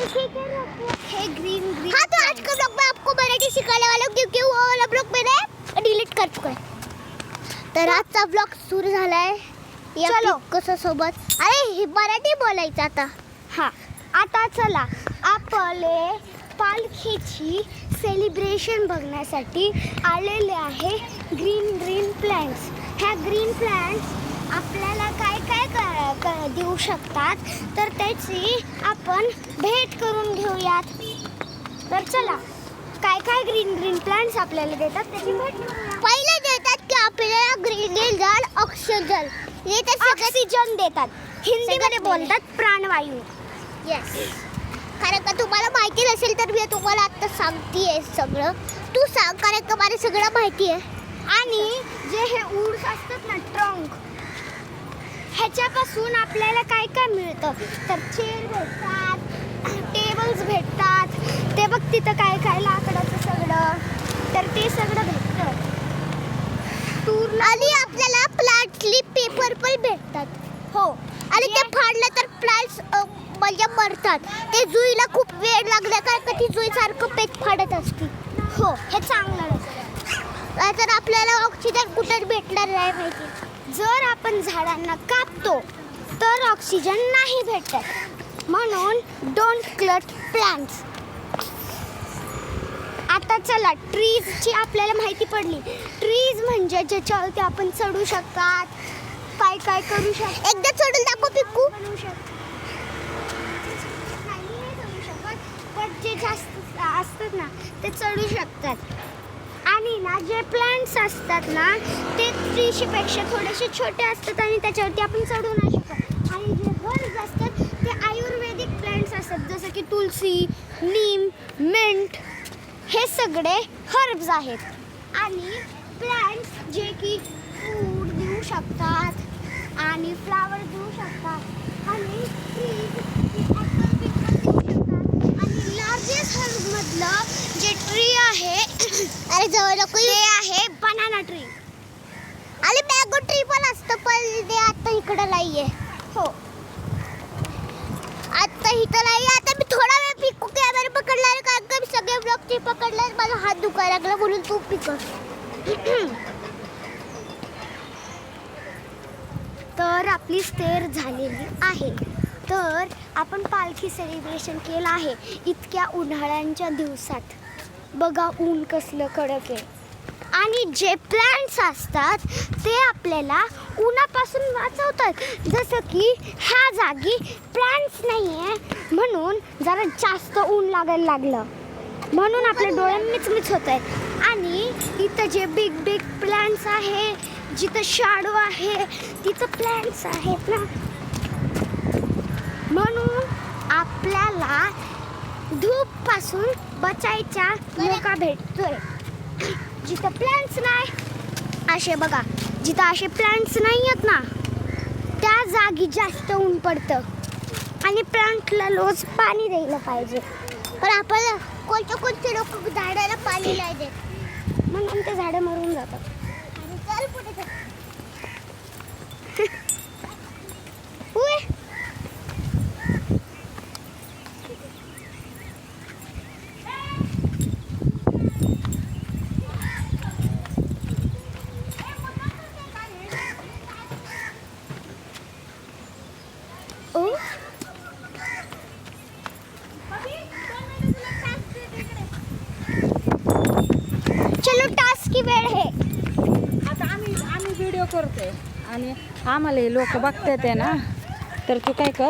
है green green. हाँ, तो आज का ब्लॉग में आपको मराठी सिखाने वाला हूँ क्योंकि वो वाला ब्लॉग मैंने डिलीट कर चुका है। तर आजचा ब्लॉग सुरू झालाय या कसं सोबत। अरे मराठी बोलायचं आता। हा, आता चला आपले पालखीची सेलिब्रेशन बघण्यासाठी आलेले आहे ग्रीन ग्रीन प्लॅन्ट्स। ह्या ग्रीन प्लॅन्ट्स आपल्याला काय काय देऊ शकतात तर त्याची आपण भेट करून घेऊयात। तर चला काय काय ग्रीन ग्रीन प्लॅन्ट्स आपल्याला देतात त्याची भेट घेऊया। पहिले देतात की आपल्याला ग्रीन झाड ऑक्सिजन ऑक्सिजन देतात, हिंदीमध्ये बोलतात प्राणवायू। येस, कारण का तुम्हाला माहिती नसेल तर मी तुम्हाला आता सांगतेय सगळं। तू सांग, कारण का मला सगळं माहिती आहे। आणि जे हे वूड्स असतात ना, ट्रंक, ह्याच्यापासून आपल्याला काय काय मिळतं तर चेअर भेटतात, टेबल्स भेटतात, ते बघ तिथं काय काय लाकडाचं सगळं, तर ते सगळं भेटतं। आणि आपल्याला प्लांटली पेपर पण भेटतात। हो, आणि ते फाडलं तर प्लांट्स म्हणजे मरतात। ते जुईला खूप वेळ लागला कारण का ती जुई सारखं पेट फाडत असते। हो, हे चांगलं नसतं। तर आपल्याला ऑक्सिजन कुठे भेटणार नाही माहिती। जर आपण झाडांना कापतो तर ऑक्सिजन नाही भेटत, म्हणून डोंट कट प्लांट्स। आता चला ट्रीजची आपल्याला माहिती पडली। ट्रीज म्हणजे ज्याच्यावरती आपण चढू शकतात, काय काय करू शकतो। एकदा चढून दाखव पिक्कू। बनवू शकतो, नाही चढू शकत, पण जे जास्त असतात ना ते चढू शकतात। आणि ना जे प्लांट्स असतात ना ते ट्रीपेक्षा थोडेसे छोटे असतात आणि त्याच्यावरती आपण चढू नाही शकत। आणि जे हर्ब्स असतात ते आयुर्वेदिक प्लांट्स असतात, जसं की तुलसी, नीम, मिंट, हे सगळे हर्ब्स आहेत। आणि प्लांट्स जे की फूड देऊ शकतात आणि फ्लावर देऊ शकतात आणि ट्रीज ॲपल देऊ शकतात। आणि लार्जेस्ट हर्बमधलं जे ट्री आहे अरे जवळ नको ते आहे बनाना ट्री। आणि मँगो ट्री पण असतं, पण ते आता इकडं नाहीये। हो, आता इथं नाही। आता मी थोडा वेळ पिक्कू कॅमेरा पकडला कारण का मी सगळे ब्लॉगचे पकडले, माझा हात दुखायला लागला म्हणून तू पिकव। तर आपली स्टेअर झालेली आहे। तर आपण पालखी सेलिब्रेशन केलं आहे इतक्या उन्हाळ्यांच्या दिवसात। बघा ऊन कसलं कडक आहे। आणि जे प्लांट्स असतात ते आपल्याला उन्हापासून वाचवतात, जसं की ह्या जागी प्लांट्स नाही आहे म्हणून जरा जास्त ऊन लागायला लागलं, म्हणून आपल्या डोळे मिचमिच होत आहेत। आणि इथं जे बिग बिग प्लांट्स आहे, जिथं शाडो आहे तिथं प्लांट्स आहेत ना, म्हणून आपल्याला धूपपासून बचायचा मौका भेटतोय। जिथं प्लांट्स नाही, असे बघा जिथं असे प्लांट्स नाही आहेत ना त्या जागी जास्त ऊन पडतं आणि प्लांटला रोज पाणी द्यायला पाहिजे। पण आपण कोणते लोक झाडाला पाणी नाही देत म्हणून ते झाडं मरून जातात। आणि चल पुढे चल। उय, चलो टास्क की वेळ आहे। आता आम्ही व्हिडिओ करतोय आणि आम्हाला लोक बघतात आहे ना, तर तू काय कर,